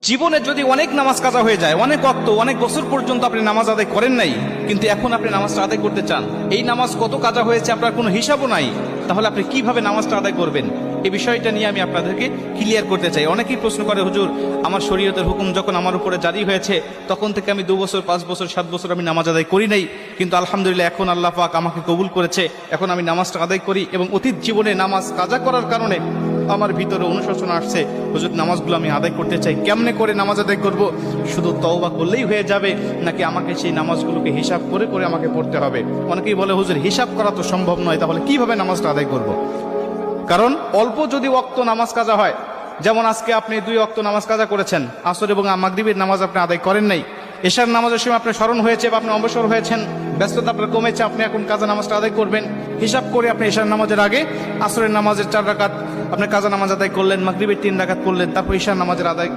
জীবনে যদি অনেক নামাজ কাজা হয়ে যায়, অনেক ওয়াক্ত, অনেক বছর পর্যন্ত আপনি নামাজ আদায় করেন নাই, কিন্তু এখন আপনি নামাজটা আদায় করতে চান, এই নামাজ কত কাজা হয়েছে আপনার কোনো হিসাবও নাই, তাহলে আপনি কিভাবে নামাজটা আদায় করবেন? এই বিষয়টা নিয়ে আমি আপনাদেরকে ক্লিয়ার করতে চাই। অনেকেই প্রশ্ন করে, হুজুর আমার শরীয়তের হুকুম যখন আমার উপরে জারি হয়েছে তখন থেকে আমি 2 বছর 5 বছর 7 বছর আমি নামাজ আদায় করি নাই, কিন্তু আলহামদুলিল্লাহ এখন আল্লাহ পাক আমাকে কবুল করেছে, এখন আমি নামাজটা আদায় করি এবং অতীত জীবনে নামাজ কাজা করার কারণে আমার ভিতরে অনুশোচনা আসছে, হুজুর নামাজগুলো আমি আদায় করতে চাই, কেমনে করে নামাজ আদায় করব? শুধু তওবা করলেই হয়ে যাবে নাকি আমাকে সেই নামাজগুলোকে হিসাব করে করে আমাকে পড়তে হবে? অনেকেই বলে, হুজুর হিসাব করা তো সম্ভব নয়, তাহলে কিভাবে নামাজটা আদায় করব? কারণ অল্প যদি ওয়াক্ত নামাজ কাজা হয়, যেমন আজকে আপনি 2 ওয়াক্ত নামাজ কাজা করেছেন, আসর এবং মাগরিবের নামাজ আপনি আদায় করেন নাই, এশার নামাজের সময় আপনার স্মরণ হয়েছে বা আপনি অবসর হয়েছেন, ব্যস্ততা আপনার কমেছে, আপনি এখন কাজা নামাজটা আদায় করবেন, হিসাব করে আপনি এশার নামাজের আগে আসরের নামাজের 4 রাকাত আপনি কাজা নামাজ আদায় করলেন, মাগরিবের 3 রাকাত করলেন, তারপর এশার নামাজের আদায়